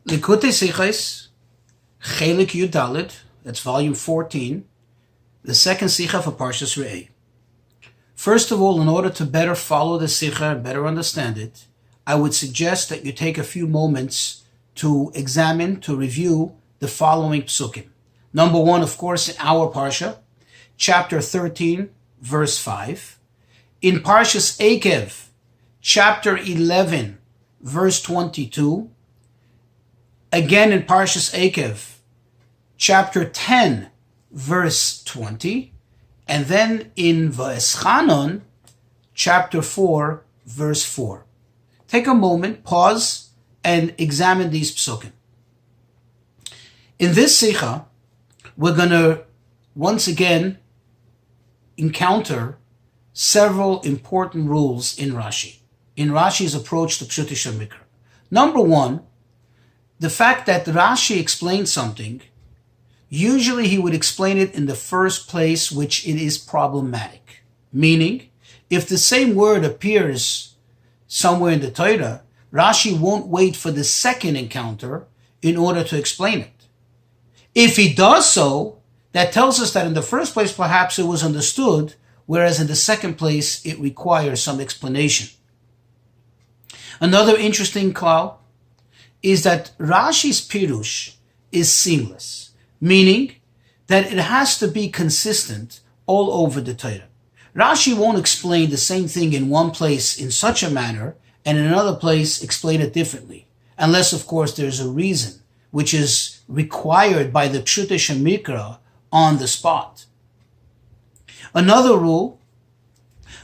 Likutei Sichos, Chelik Yud Dalet, that's volume 14, the second Sicha for Parshas Re'eh. First of all, in order to better follow the Sicha and better understand it, I would suggest that you take a few moments to examine, to review the following psukim. Number one, of course, in our Parsha, chapter 13, verse 5. In Parshas Eikev, chapter 11, verse 22. Again in Parshas Eikev, chapter 10, verse 20. And then in Va'eschanon, chapter 4, verse 4. Take a moment, pause, and examine these psukim. In this Sicha, we're going to once again encounter several important rules in Rashi, in Rashi's approach to Pshutei Shemikra. Number one, the fact that Rashi explains something, usually he would explain it in the first place which it is problematic. Meaning, if the same word appears somewhere in the Torah, Rashi won't wait for the second encounter in order to explain it. If he does so, that tells us that in the first place perhaps it was understood, whereas in the second place it requires some explanation. Another interesting klal is that Rashi's pirush is seamless, meaning that it has to be consistent all over the Torah. Rashi won't explain the same thing in one place in such a manner and in another place explain it differently, unless of course there's a reason which is required by the Pshutei Shemikra on the spot. Another rule,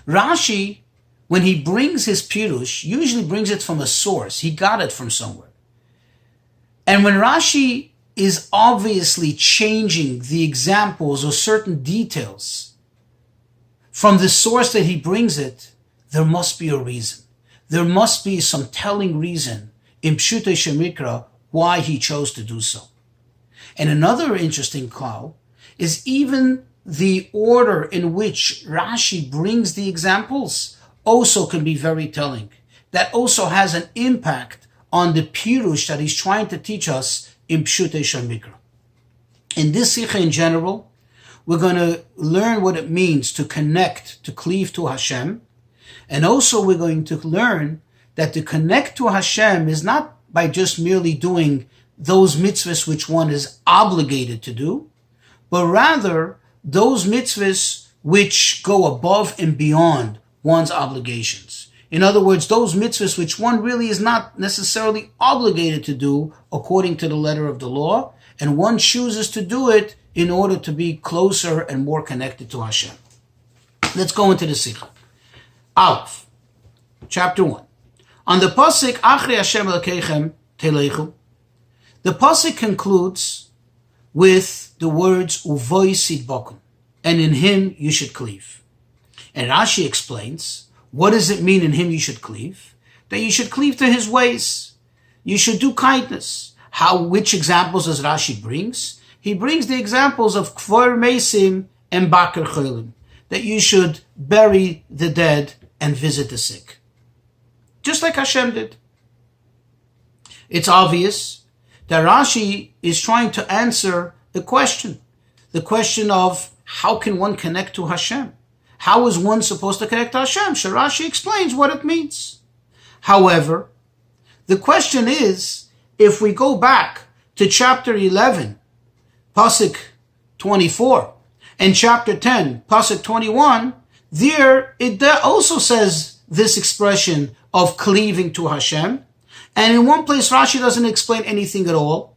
Rashi, when he brings his pirush, usually brings it from a source. He got it from somewhere. And when Rashi is obviously changing the examples or certain details from the source that he brings it, there must be a reason. There must be some telling reason in Pshutei Shemikra why he chose to do so. And another interesting klal is even the order in which Rashi brings the examples also can be very telling. That also has an impact on the pirush that he's trying to teach us in Pshutei Shemikra. In this Sicha in general, we're going to learn what it means to connect, to cleave to Hashem. And also we're going to learn that to connect to Hashem is not by just merely doing those mitzvahs which one is obligated to do, but rather those mitzvahs which go above and beyond one's obligations. In other words, those mitzvahs which one really is not necessarily obligated to do according to the letter of the law, and one chooses to do it in order to be closer and more connected to Hashem. Let's go into the Sicha. Aleph, chapter 1. On the pasuk, Achrei Hashem Elokeichem Telechu, the pasuk concludes with the words Uvoi Sidbokum, and in him you should cleave. And Rashi explains, what does it mean in him you should cleave? That you should cleave to his ways. You should do kindness. Which examples does Rashi brings? He brings the examples of Kfor Mesim and Bakar Cholim, that you should bury the dead and visit the sick. Just like Hashem did. It's obvious that Rashi is trying to answer the question of how can one connect to Hashem? How is one supposed to connect to Hashem? So Rashi explains what it means. However, the question is, if we go back to chapter 11, pasuk 24, and chapter 10, pasuk 21, there it also says this expression of cleaving to Hashem. And in one place, Rashi doesn't explain anything at all.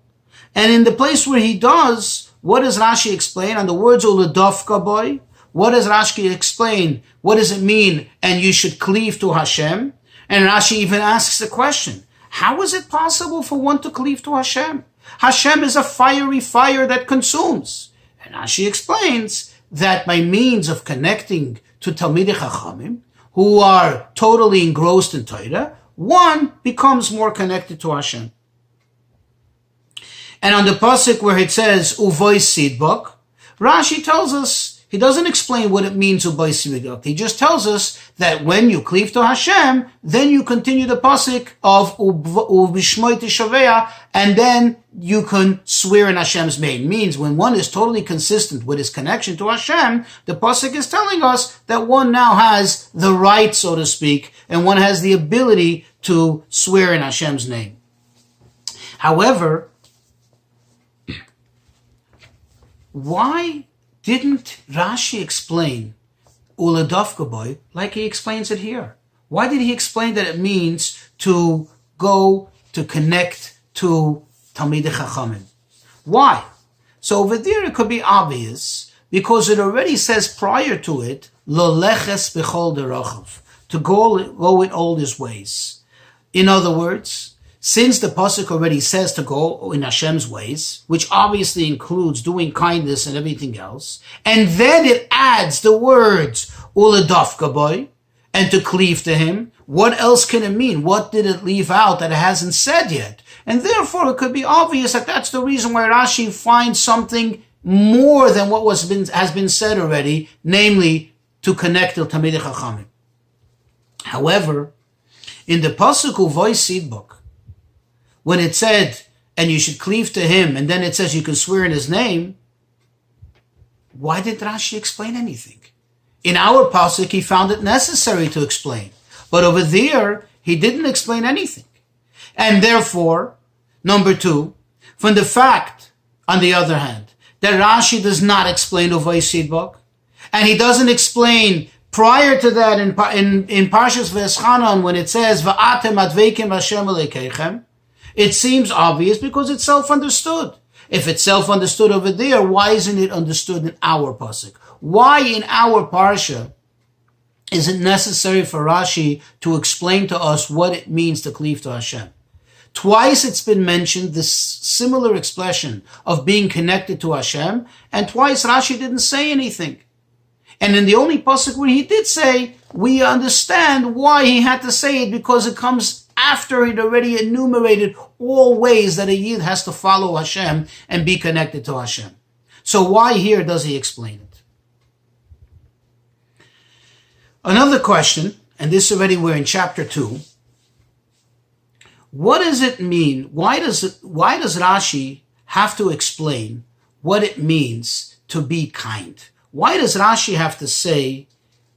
And in the place where he does, what does Rashi explain? On the words uladofka boy, what does Rashi explain? What does it mean? And you should cleave to Hashem. And Rashi even asks the question, how is it possible for one to cleave to Hashem? Hashem is a fiery fire that consumes. And Rashi explains that by means of connecting to Talmidei Chachamim, who are totally engrossed in Torah, one becomes more connected to Hashem. And on the pasuk where it says Uvoi Sidbok, Rashi tells us He doesn't explain what it means to Brashevitzky. He just tells us that when you cleave to Hashem, then you continue the pasuk of Ubishmoi Tishavea, and then you can swear in Hashem's name. Means when one is totally consistent with his connection to Hashem, the pasuk is telling us that one now has the right, so to speak, and one has the ability to swear in Hashem's name. However, why didn't Rashi explain Uladovkaboy like he explains it here? Why did he explain that it means to go to connect to Talmidei Chachamim? Why? So over there it could be obvious because it already says prior to it, Lo leches b'chol derachav, to go in all his ways. In other words, since the pasuk already says to go in Hashem's ways, which obviously includes doing kindness and everything else, and then it adds the words uladafkaboy, and to cleave to him, what else can it mean? What did it leave out that it hasn't said yet? And therefore it could be obvious that that's the reason why Rashi finds something more than what has been said already, namely to connect to Talmidei Chachamim. However, in the pasuk Uvoi Sidbok, when it said, and you should cleave to him, and then it says you can swear in his name, why did Rashi explain anything? In our pasuk, he found it necessary to explain. But over there, he didn't explain anything. And therefore, number two, from the fact, on the other hand, that Rashi does not explain Uvoi Sidbok, and he doesn't explain prior to that in Parshas V'eschanan when it says, Va'atem adveikim Hashem Elokeichem, it seems obvious because it's self-understood. If it's self-understood over there, why isn't it understood in our pasuk? Why in our parsha is it necessary for Rashi to explain to us what it means to cleave to Hashem? Twice it's been mentioned, this similar expression of being connected to Hashem, and twice Rashi didn't say anything. And in the only pasuk where he did say, we understand why he had to say it, because it comes after he'd already enumerated all ways that a Yid has to follow Hashem and be connected to Hashem. So why here does he explain it? Another question, and this already we're in chapter 2. What does it mean? Why does Rashi have to explain what it means to be kind? Why does Rashi have to say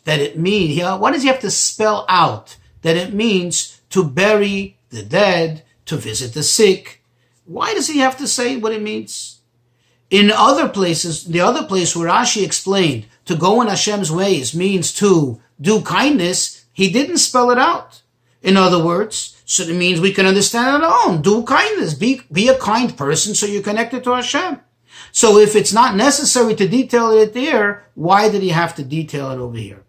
that it means, why does he have to spell out that it means to bury the dead, to visit the sick? Why does he have to say what it means? In other places, the other place where Rashi explained to go in Hashem's ways means to do kindness, he didn't spell it out. In other words, so it means we can understand it alone. Do kindness, be a kind person so you're connected to Hashem. So if it's not necessary to detail it there, why did he have to detail it over here?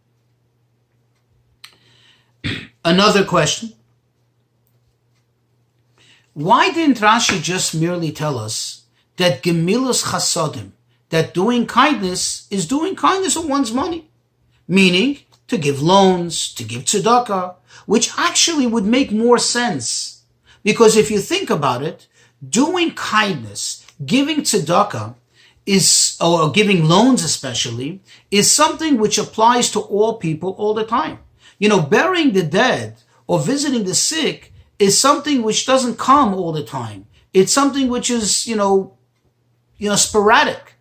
Another question. Why didn't Rashi just merely tell us that gemilus chasodim, that doing kindness is doing kindness with one's money? Meaning, to give loans, to give tzedakah, which actually would make more sense. Because if you think about it, doing kindness, giving tzedakah, or giving loans especially, is something which applies to all people all the time. Burying the dead or visiting the sick is something which doesn't come all the time. It's something which is, sporadic.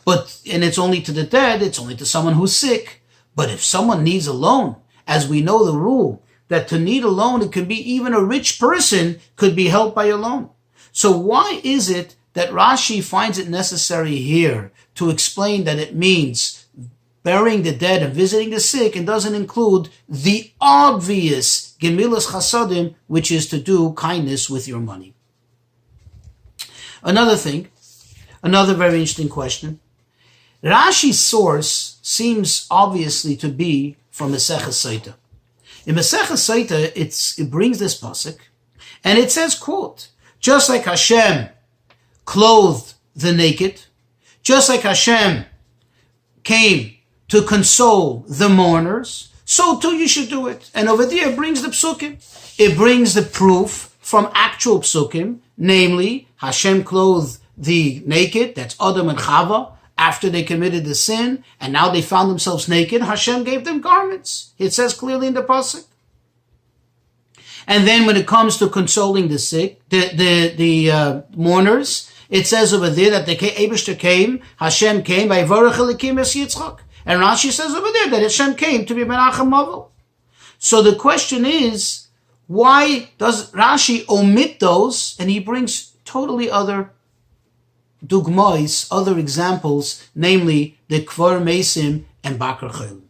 And it's only to the dead, it's only to someone who's sick. But if someone needs a loan, as we know the rule, that to need a loan, it can be even a rich person could be helped by a loan. So why is it that Rashi finds it necessary here to explain that it means burying the dead and visiting the sick and doesn't include the obvious gemilas chasadim, which is to do kindness with your money? Another very interesting question. Rashi's source seems obviously to be from Masechah Saita. In Masechah Saita, it brings this pasuk, and it says, quote, just like Hashem clothed the naked, just like Hashem came to console the mourners, so too you should do it. And over there it brings the psukim. It brings the proof from actual psukim, namely Hashem clothed the naked, that's Adam and Chava, after they committed the sin, and now they found themselves naked, Hashem gave them garments. It says clearly in the pasuk. And then when it comes to consoling the sick, the mourners, it says over there that the Eibishter came, Hashem came, by Varech Elikim es Yitzchak. And Rashi says over there that Hashem came to be Menachem Avil. So the question is, why does Rashi omit those, and he brings totally other dugmais, other examples, namely the Kvar Mesim and Bakar Chayil?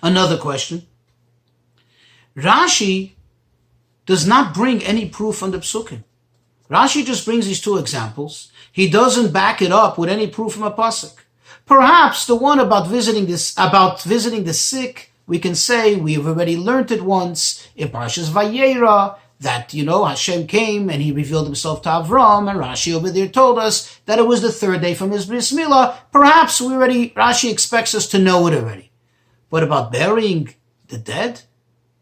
Another question. Rashi does not bring any proof on the psukim. Rashi just brings these two examples. He doesn't back it up with any proof from a pasuk. Perhaps the one about visiting the sick, we can say we have already learned it once in Parshas Vayera, that, Hashem came and he revealed himself to Avrohom, and Rashi over there told us that it was the third day from his bris milah. Perhaps Rashi expects us to know it already. But about burying the dead,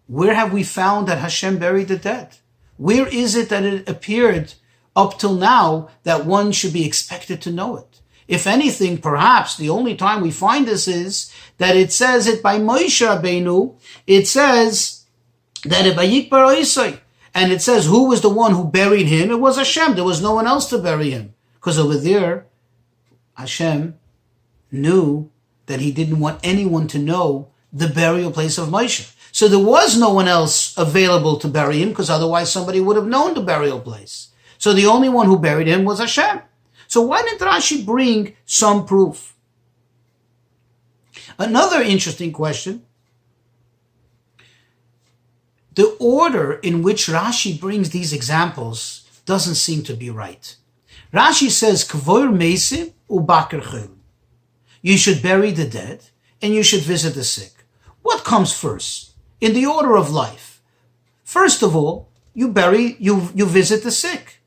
where have we found that Hashem buried the dead? Where is it that it appeared up till now that one should be expected to know it? If anything, perhaps the only time we find this is that it says it by Moshe Rabbeinu. It says that it by Yikbar Oisai. And it says who was the one who buried him? It was Hashem. There was no one else to bury him. Because over there, Hashem knew that he didn't want anyone to know the burial place of Moshe. So there was no one else available to bury him, because otherwise somebody would have known the burial place. So the only one who buried him was Hashem. So why didn't Rashi bring some proof? Another interesting question. The order in which Rashi brings these examples doesn't seem to be right. Rashi says, Kvoir Mesim u'Bakar Chayil. You should bury the dead and you should visit the sick. What comes first? In the order of life. First of all, you visit the sick.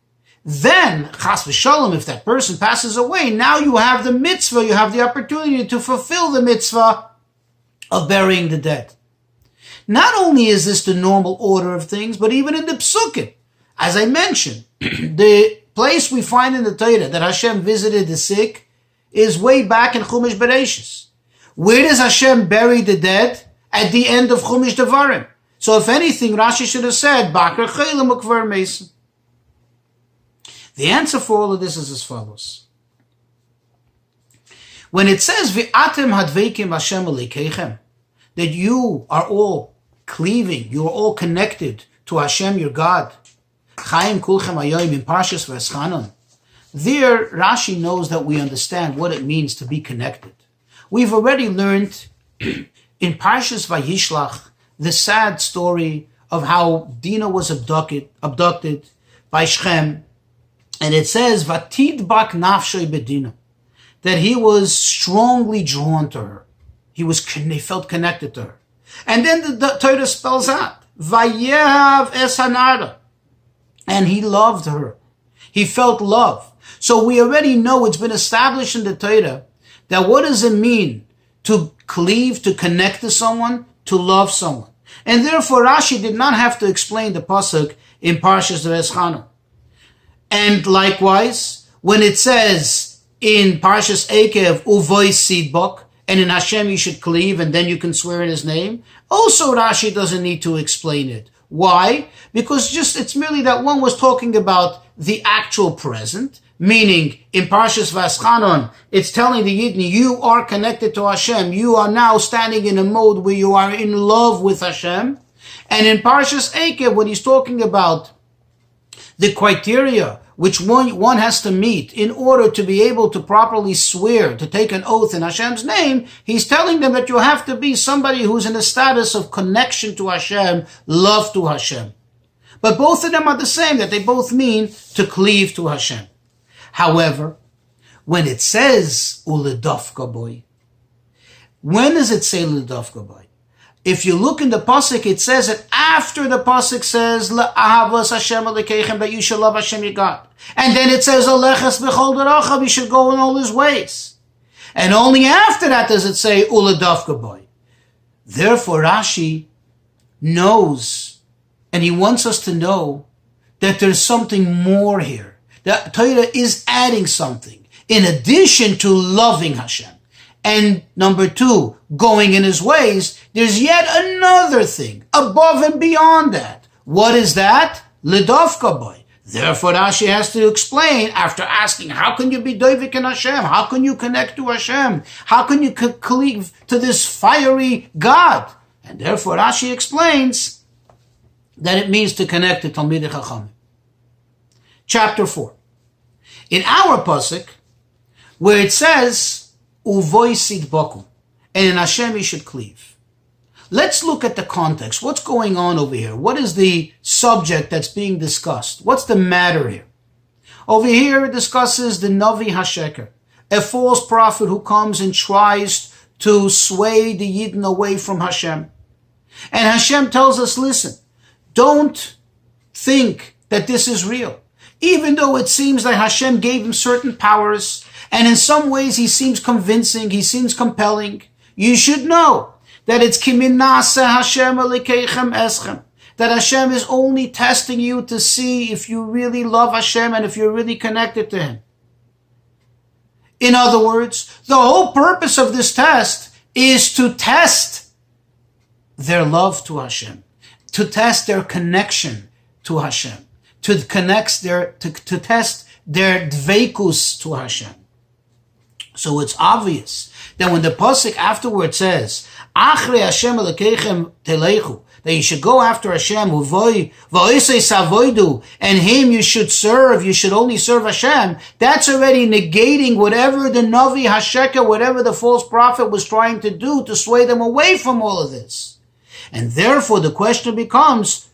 Then, chas v'shalom, if that person passes away, now you have the mitzvah, you have the opportunity to fulfill the mitzvah of burying the dead. Not only is this the normal order of things, but even in the psukim. As I mentioned, the place we find in the Torah that Hashem visited the sick is way back in Chumash Bereshis. Where does Hashem bury the dead? At the end of Chumash Devarim. So if anything, Rashi should have said, Bakar Chayil u'Kvar Mesim. The answer for all of this is as follows. When it says, V'atem hadveikim Hashem Elokeichem, that you are all cleaving, you are all connected to Hashem, your God, Chaim kulchem hayoim in Parshas V'eschanon, there Rashi knows that we understand what it means to be connected. We've already learned in Parshas Vayishlach the sad story of how Dinah was abducted by Shechem. And it says, Vatidbak nafshay bedina, that he was strongly drawn to her. He felt connected to her. And then the Torah spells out, Vayehav es hanara, and he loved her. He felt love. So we already know, it's been established in the Torah, that what does it mean to cleave, to connect to someone, to love someone? And therefore Rashi did not have to explain the pasuk in Parshas V'eschanon. And likewise, when it says in Parshas Ekev, Uvoy Sidbok, and in Hashem you should cleave, and then you can swear in his name, also Rashi doesn't need to explain it. Why? Because it's merely that one was talking about the actual present, meaning in Parshas V'eschanon, it's telling the Yidni, you are connected to Hashem, you are now standing in a mode where you are in love with Hashem. And in Parshas Ekev, when he's talking about the criteria which one has to meet in order to be able to properly swear, to take an oath in Hashem's name, he's telling them that you have to be somebody who's in a status of connection to Hashem, love to Hashem. But both of them are the same, that they both mean to cleave to Hashem. However, when it says uledafka boy, when does it say uledafka boy? If you look in the pasuk, it says that after the pasuk says la'ahavas Hashem Elokeichem, that you should love Hashem your God, and then it says aleches b'chol derachav, you should go in all his ways, and only after that does it say uledafka boy. Therefore, Rashi knows, and he wants us to know that there's something more here. That Torah is adding something. in addition to loving Hashem, and number two, going in his ways, there's yet another thing above and beyond that. What is that? L'davka boy. Therefore, Rashi has to explain, after asking, how can you be doivik in Hashem? How can you connect to Hashem? How can you cleave to this fiery God? And therefore, Rashi explains that it means to connect to Talmidei Chachamim. Chapter 4. In our pasuk, where it says, Uvoisid bakum, and in Hashem you should cleave. Let's look at the context. What's going on over here? What is the subject that's being discussed? What's the matter here? Over here it discusses the Navi HaSheker, a false prophet who comes and tries to sway the Yidden away from Hashem. And Hashem tells us, listen, don't think that this is real. Even though it seems like Hashem gave him certain powers, and in some ways he seems convincing, he seems compelling, you should know that it's kiminase Hashem alikeichem eschem, that Hashem is only testing you to see if you really love Hashem and if you're really connected to him. In other words, the whole purpose of this test is to test their love to Hashem, to test their connection to Hashem, to test their dveikus to Hashem. So it's obvious that when the pasuk afterward says, Achrei Hashem Elokeichem telechu, that you should go after Hashem, and him you should serve, you should only serve Hashem, that's already negating whatever the Navi HaSheker, whatever the false prophet was trying to do to sway them away from all of this. And therefore the question becomes,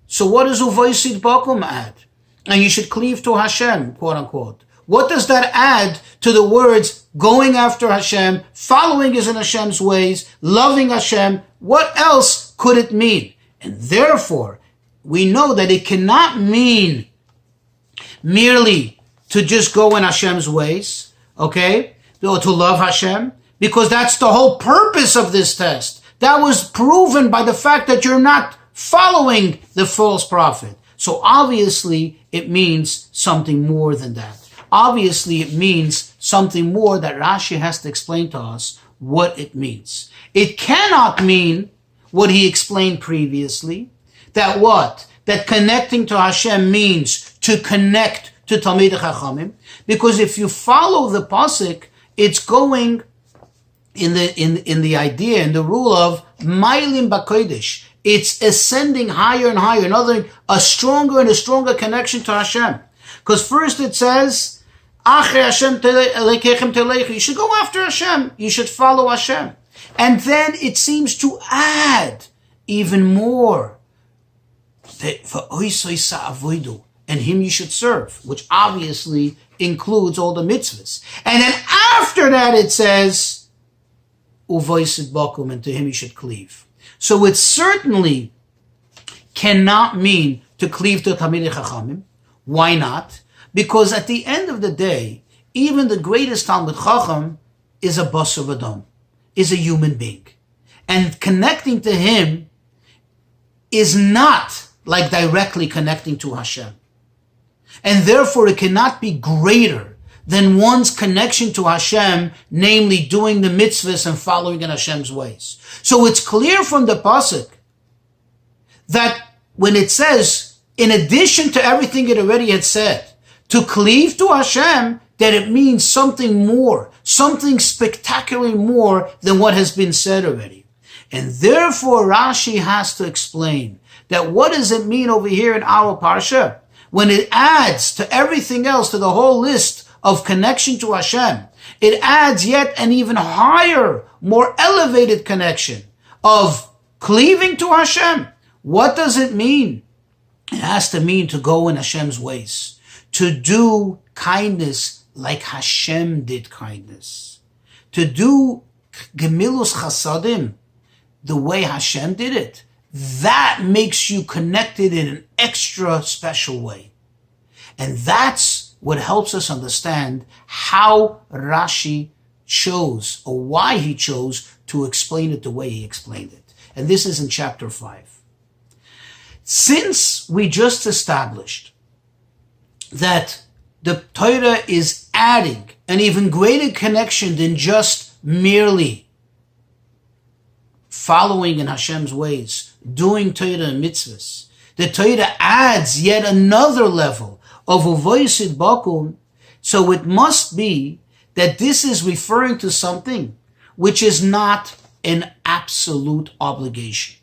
so what does Uvoisid bakum add? And you should cleave to Hashem, quote unquote. What does that add to the words going after Hashem, following in Hashem's ways, loving Hashem? What else could it mean? And therefore, we know that it cannot mean merely to just go in Hashem's ways, okay, or to love Hashem, because that's the whole purpose of this test. That was proven by the fact that you're not following the false prophet. So obviously, it means something more than that. Obviously, it means something more that Rashi has to explain to us what it means. It cannot mean what he explained previously, that what? That connecting to Hashem means to connect to Talmidei Chachamim, because if you follow the pasuk, it's going in the idea, in the rule of Mailim Bakodesh. It's ascending higher and higher, another a stronger and a stronger connection to Hashem. Because first it says, you should go after Hashem. You should follow Hashem. And then it seems to add even more. And him you should serve, which obviously includes all the mitzvahs. And then after that it says, Uvoisid bakum, and to him you should cleave. So it certainly cannot mean to cleave to Talmidei Chachamim. Why not? Because at the end of the day, even the greatest Talmid Chacham is a basar v'dam, is a human being. And connecting to him is not like directly connecting to Hashem. And therefore it cannot be greater than one's connection to Hashem, namely doing the mitzvahs and following in Hashem's ways. So it's clear from the pasuk that when it says, in addition to everything it already had said, to cleave to Hashem, that it means something more, something spectacularly more than what has been said already. And therefore Rashi has to explain that what does it mean over here in our parsha? When it adds to everything else, to the whole list of connection to Hashem, it adds yet an even higher, more elevated connection of cleaving to Hashem. What does it mean? It has to mean to go in Hashem's ways, to do kindness like Hashem did kindness, to do gemilus chasadim the way Hashem did it. That makes you connected in an extra special way. And that's what helps us understand how Rashi chose, or why he chose to explain it the way he explained it. And this is in chapter 5. Since we just established that the Torah is adding an even greater connection than just merely following in Hashem's ways, doing Torah and mitzvahs. The Torah adds yet another level of uvoisid bakum. So it must be that this is referring to something which is not an absolute obligation.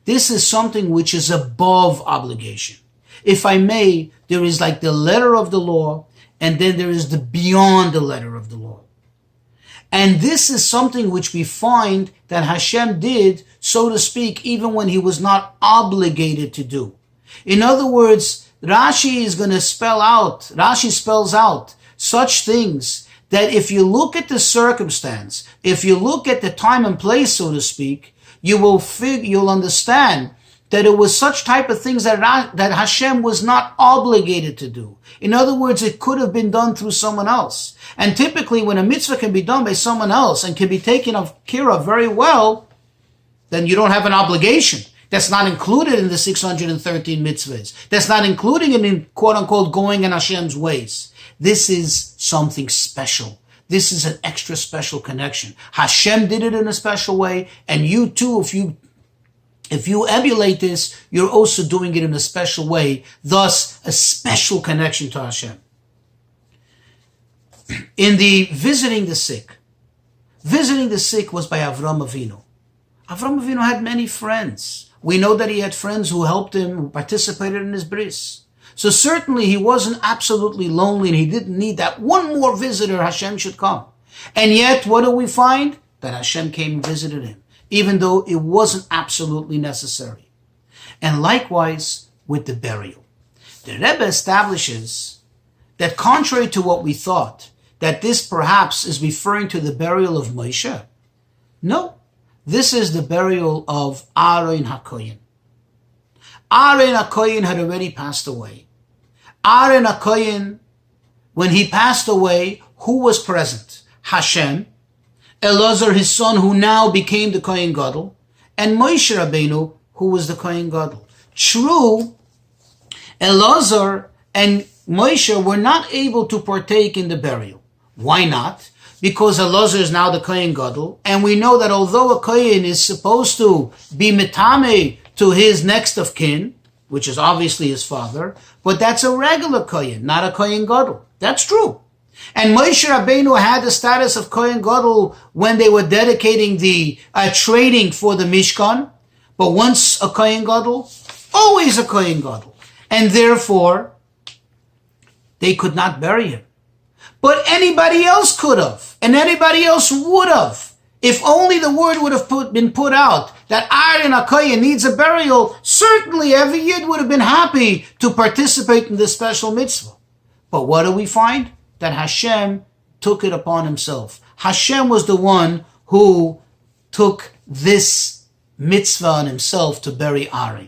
This is something which is above obligation. If I may, there is like the letter of the law, and then there is the beyond the letter of the law. And this is something which we find that Hashem did, so to speak, even when he was not obligated to do. In other words, Rashi spells out such things that if you look at the circumstance, if you look at the time and place, so to speak, you'll understand that it was such type of things that Hashem was not obligated to do. In other words, it could have been done through someone else. And typically when a mitzvah can be done by someone else and can be taken care of very well, then you don't have an obligation. That's not included in the 613 mitzvahs. That's not included in quote unquote going in Hashem's ways. This is something special. This is an extra special connection. Hashem did it in a special way, and you too, if you emulate this, you're also doing it in a special way, thus a special connection to Hashem. In the visiting the sick was by Avrohom Avinu. Avrohom Avinu had many friends. We know that he had friends who helped him, who participated in his bris. So certainly he wasn't absolutely lonely and he didn't need that one more visitor, Hashem should come. And yet, what do we find? That Hashem came and visited him, even though it wasn't absolutely necessary. And likewise with the burial. The Rebbe establishes that contrary to what we thought, that this perhaps is referring to the burial of Moshe. No, this is the burial of Aaron HaKohen. Aaron HaKohen had already passed away. Aaron HaKohen, when he passed away, who was present? Hashem, Elazar, his son, who now became the Kohen Gadol, and Moshe Rabbeinu, who was the Kohen Gadol. True, Elazar and Moshe were not able to partake in the burial. Why not? Because Elazar is now the Kohen Gadol, and we know that although a Kohen is supposed to be mitame to his next of kin, which is obviously his father, but that's a regular Kohen, not a Kohen Gadol. That's true. And Moshe Rabbeinu had the status of Kohen Gadol when they were dedicating the trading for the Mishkan, but once a Kohen Gadol, always a Kohen Gadol. And therefore, they could not bury him. But anybody else could have, and anybody else would have. If only the word would have been put out that Aaron HaKohen needs a burial, certainly every Yid would have been happy to participate in this special mitzvah. But what do we find? That Hashem took it upon himself. Hashem was the one who took this mitzvah on himself to bury Aaron.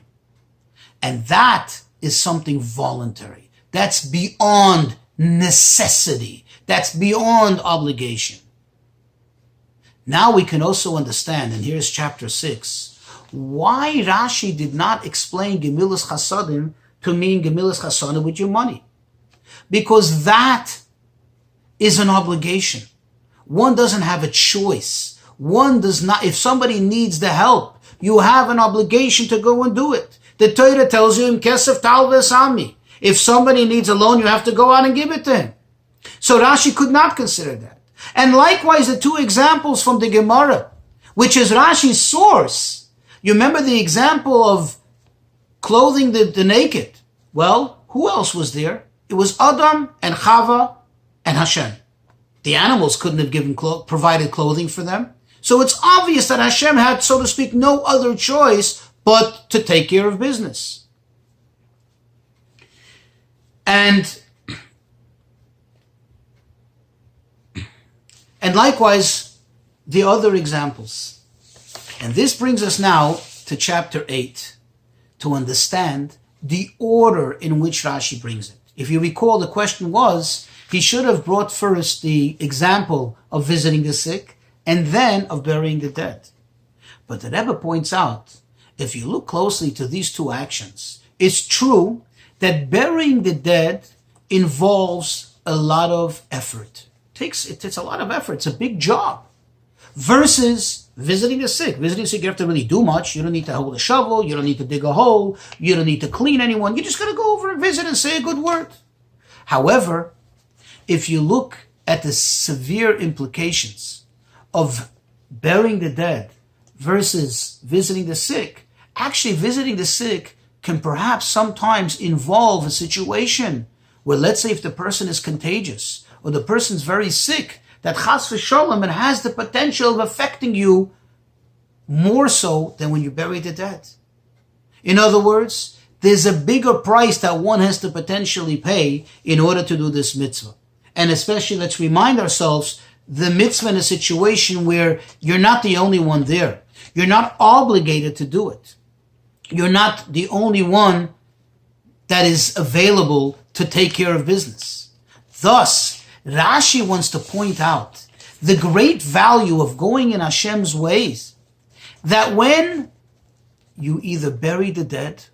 And that is something voluntary. That's beyond necessity. That's beyond obligation. Now we can also understand, and here's chapter 6, why Rashi did not explain Gemilas Chasadim to mean Gemilas Chasadim with your money. Because that is an obligation. One doesn't have a choice. One does not, if somebody needs the help, you have an obligation to go and do it. The Torah tells you in Kesef Tal V'Sami, if somebody needs a loan, you have to go out and give it to him. So Rashi could not consider that. And likewise, the two examples from the Gemara, which is Rashi's source. You remember the example of clothing the naked. Well, who else was there? It was Adam and Chava and Hashem. The animals couldn't have provided clothing for them. So it's obvious that Hashem had, so to speak, no other choice but to take care of business. And likewise, the other examples. And this brings us now to chapter 8 to understand the order in which Rashi brings it. If you recall, the question was, he should have brought first the example of visiting the sick and then of burying the dead. But the Rebbe points out, if you look closely to these two actions, it's true that burying the dead involves a lot of effort. It takes a lot of effort. It's a big job. Versus visiting the sick. Visiting the sick, you have to really do much. You don't need to hold a shovel. You don't need to dig a hole. You don't need to clean anyone. You just got to go over and visit and say a good word. However, if you look at the severe implications of burying the dead versus visiting the sick, actually visiting the sick can perhaps sometimes involve a situation where, let's say, if the person is contagious or the person's very sick, that chas v'sholem, it has the potential of affecting you more so than when you bury the dead. In other words, there's a bigger price that one has to potentially pay in order to do this mitzvah. And especially, let's remind ourselves, the mitzvah in a situation where you're not the only one there. You're not obligated to do it. You're not the only one that is available to take care of business. Thus, Rashi wants to point out the great value of going in Hashem's ways, that when you either bury the dead,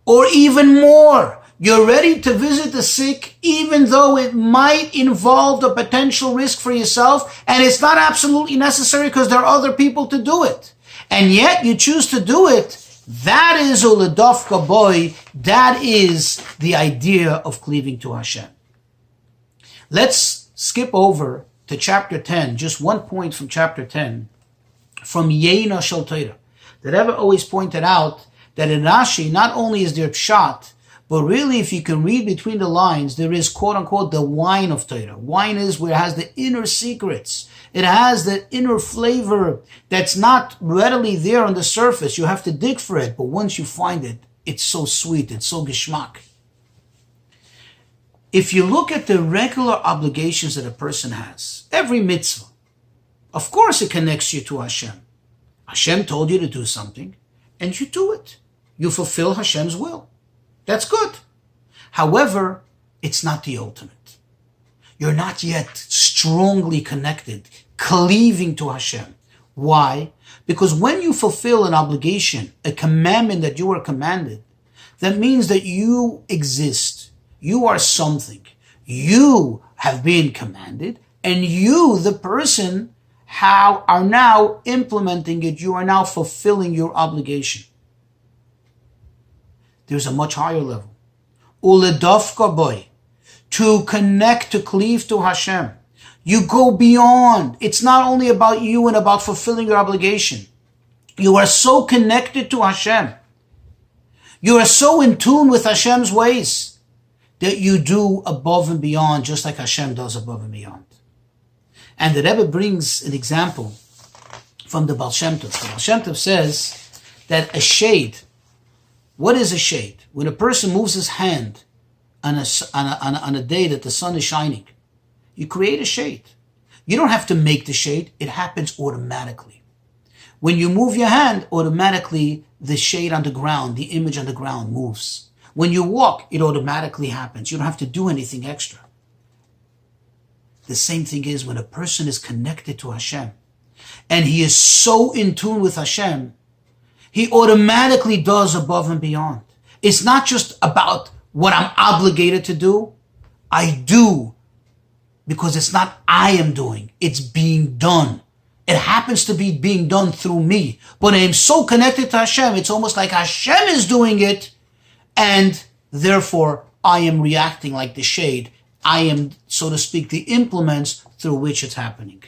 or even more, you're ready to visit the sick, even though it might involve the potential risk for yourself, and it's not absolutely necessary because there are other people to do it. And yet you choose to do it. That is uledofka boy. That is the idea of cleaving to Hashem. Let's skip over to chapter 10, just one point from chapter 10, from Yeina Shel Torah. The Rebbe always pointed out that in Rashi, not only is there pshat, but really, if you can read between the lines, there is, quote-unquote, the wine of Torah. Wine is where it has the inner secrets. It has the inner flavor that's not readily there on the surface. You have to dig for it, but once you find it, it's so sweet, it's so geschmack. If you look at the regular obligations that a person has, every mitzvah, of course it connects you to Hashem. Hashem told you to do something, and you do it. You fulfill Hashem's will. That's good. However, it's not the ultimate. You're not yet strongly connected, cleaving to Hashem. Why? Because when you fulfill an obligation, a commandment that you are commanded, that means that you exist. You are something. You have been commanded, and you, the person, are now implementing it. You are now fulfilling your obligation. There's a much higher level. Uledofka boy. To connect, to cleave to Hashem. You go beyond. It's not only about you and about fulfilling your obligation. You are so connected to Hashem. You are so in tune with Hashem's ways that you do above and beyond, just like Hashem does above and beyond. And the Rebbe brings an example from the Baal Shem Tov. The Baal Shem Tov says that a shade, what is a shade? When a person moves his hand on a day that the sun is shining, you create a shade. You don't have to make the shade. It happens automatically. When you move your hand, automatically the shade on the ground, the image on the ground moves. When you walk, it automatically happens. You don't have to do anything extra. The same thing is when a person is connected to Hashem and he is so in tune with Hashem, he automatically does above and beyond. It's not just about what I'm obligated to do. I do because it's not I am doing. It's being done. It happens to be being done through me. But I am so connected to Hashem, it's almost like Hashem is doing it, and therefore I am reacting like the shade. I am, so to speak, the implements through which it's happening.